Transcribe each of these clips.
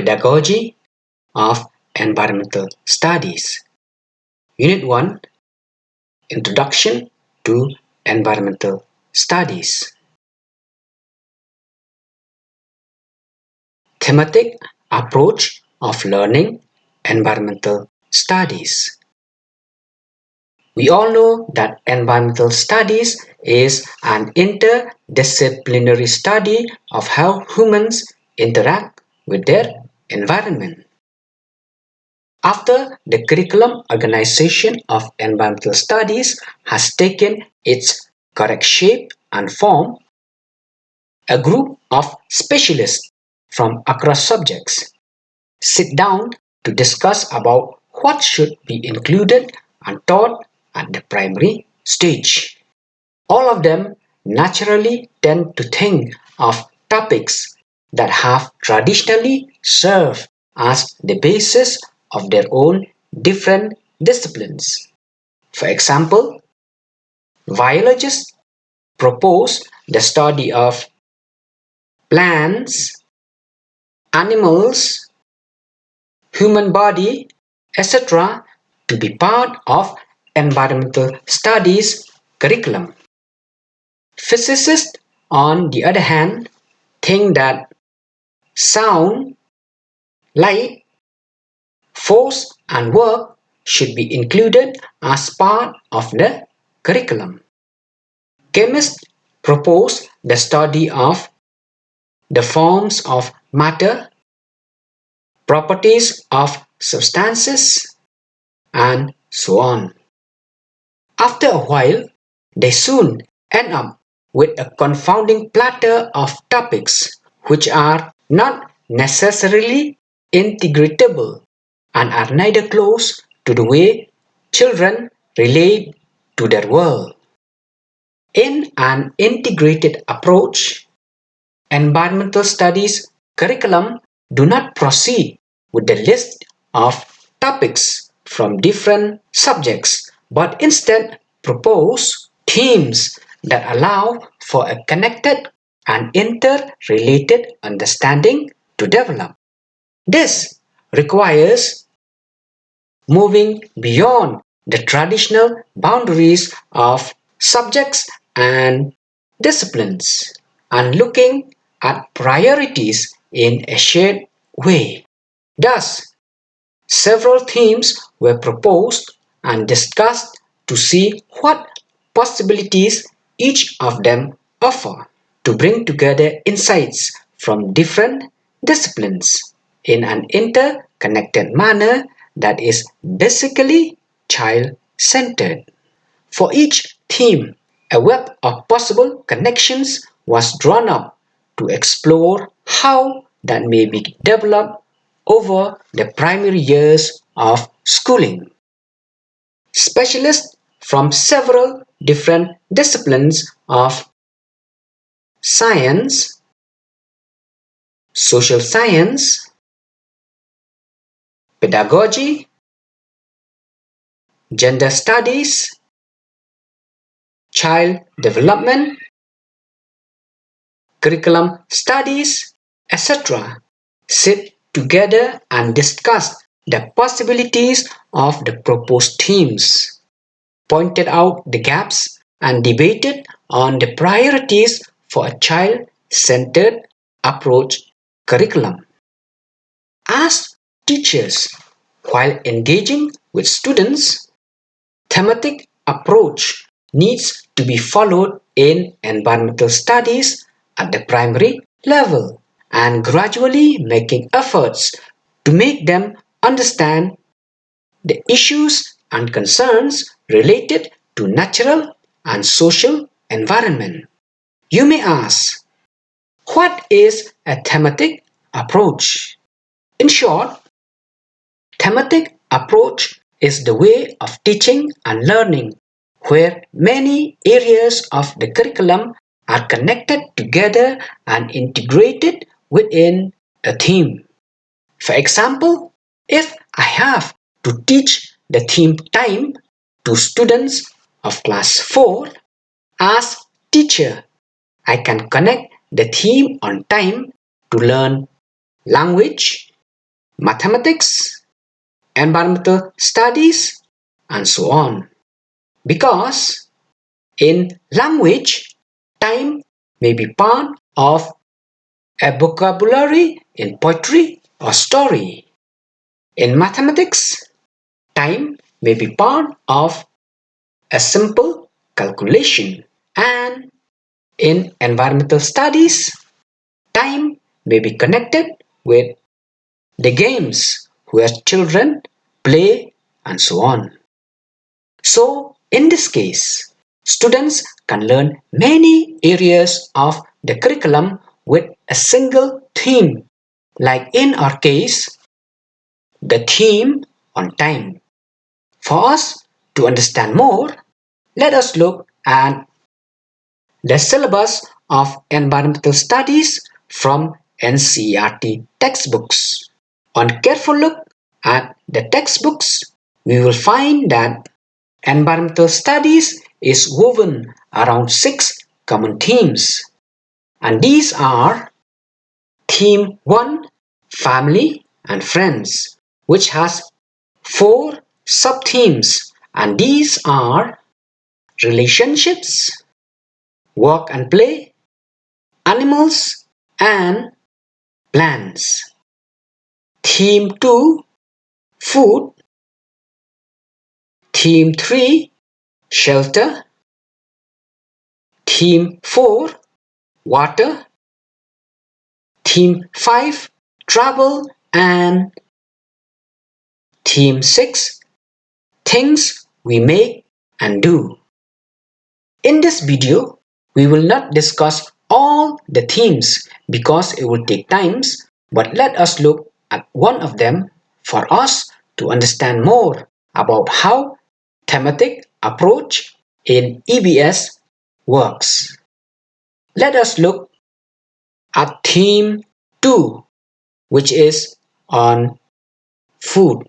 Pedagogy of Environmental Studies. Unit 1, Introduction to Environmental Studies. Thematic Approach of Learning Environmental Studies. We all know that environmental studies is an interdisciplinary study of how humans interact with their environment. After the curriculum organization of environmental studies has taken its correct shape and form, a group of specialists from across subjects sit down to discuss about what should be included and taught at the primary stage. All of them naturally tend to think of topics that have traditionally served as the basis of their own different disciplines. For example, biologists propose the study of plants, animals, human body, etc. to be part of environmental studies curriculum. Physicists, on the other hand, think that sound, light, force and work should be included as part of the curriculum. Chemists propose the study of the forms of matter, properties of substances, and so on. After a while, they soon end up with a confounding platter of topics which are not necessarily integratable and are neither close to the way children relate to their world. In an integrated approach, environmental studies curriculum do not proceed with the list of topics from different subjects, but instead propose themes that allow for a connected and interrelated understanding to develop. This requires moving beyond the traditional boundaries of subjects and disciplines and looking at priorities in a shared way. Thus, several themes were proposed and discussed to see what possibilities each of them offer to bring together insights from different disciplines in an interconnected manner that is basically child-centered. For each theme, a web of possible connections was drawn up to explore how that may be developed over the primary years of schooling. Specialists from several different disciplines of science, social science, pedagogy, gender studies, child development, curriculum studies, etc. sit together and discuss the possibilities of the proposed themes, pointed out the gaps, and debated on the priorities for a child-centered approach curriculum. As teachers, while engaging with students, thematic approach needs to be followed in environmental studies at the primary level and gradually making efforts to make them understand the issues and concerns related to natural and social environment. You may ask, what is a thematic approach? In short, thematic approach is the way of teaching and learning where many areas of the curriculum are connected together and integrated within a theme. For example, if I have to teach the theme time to students of class 4, as teacher, I can connect the theme on time to learn language, mathematics, environmental studies, and so on. Because in language, time may be part of a vocabulary in poetry or story. In mathematics, time may be part of a simple calculation. And in environmental studies, time may be connected with the games where children play and so on. So, in this case, students can learn many areas of the curriculum with a single theme. Like in our case, the theme on time. For us to understand more, let us look at the syllabus of environmental studies from NCERT textbooks. On careful look at the textbooks, we will find that environmental studies is woven around 6 common themes. And these are Theme 1, Family and Friends, which has 4 sub-themes, and these are relationships, work and play, animals, and plants. Theme 2, Food. Theme 3, Shelter. Theme 4, Water. Theme 5, Travel. And Theme 6, Things we make and do. In this video, we will not discuss all the themes because it will take time, but let us look at one of them for us to understand more about how thematic approach in EVS works. Let us look at theme 2, which is on food.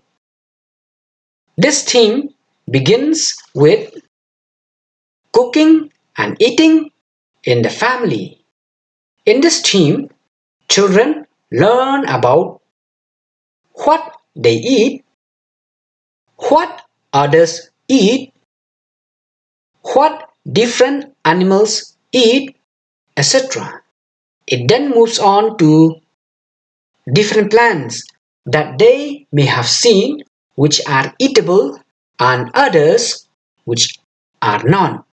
This theme begins with cooking and eating in the family. In this theme, children learn about what they eat, what others eat, what different animals eat, etc. It then moves on to different plants that they may have seen which are eatable and others which are not.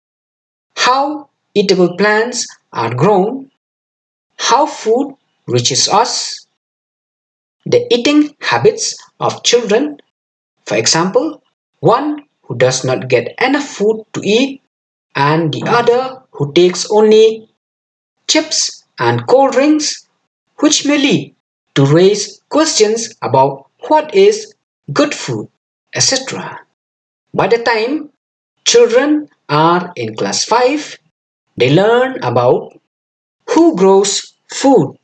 How eatable plants are grown, how food reaches us, the eating habits of children. For example, one who does not get enough food to eat and the other who takes only chips and cold drinks, which may lead to raise questions about what is good food, etc. By the time children are in class 5, they learn about who grows food,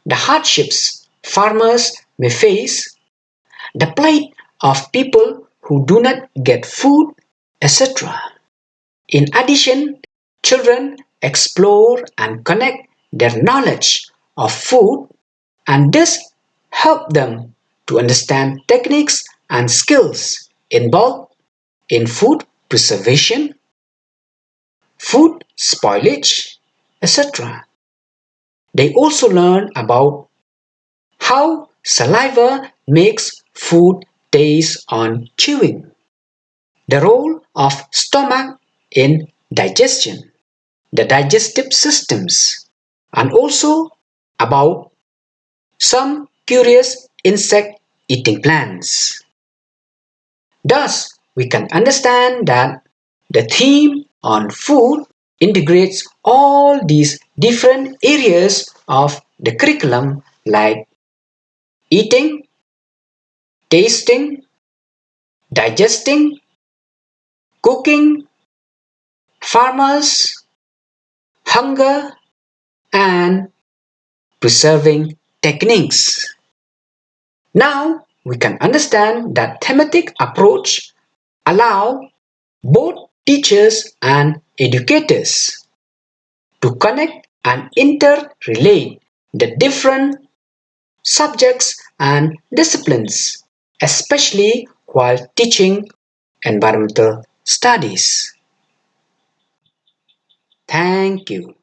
the hardships farmers may face, the plight of people who do not get food, etc. In addition, children explore and connect their knowledge of food and this help them to understand techniques and skills involved in food preservation, food spoilage, etc. They also learn about how saliva makes food taste on chewing, the role of stomach in digestion, the digestive systems, and also about some curious insect eating plants. Thus, we can understand that the theme on food integrates all these different areas of the curriculum like eating, tasting, digesting, cooking, farmers, hunger, and preserving techniques. Now we can understand that thematic approach allow both teachers and educators to connect and interrelate the different subjects, and disciplines, especially while teaching environmental studies. Thank you.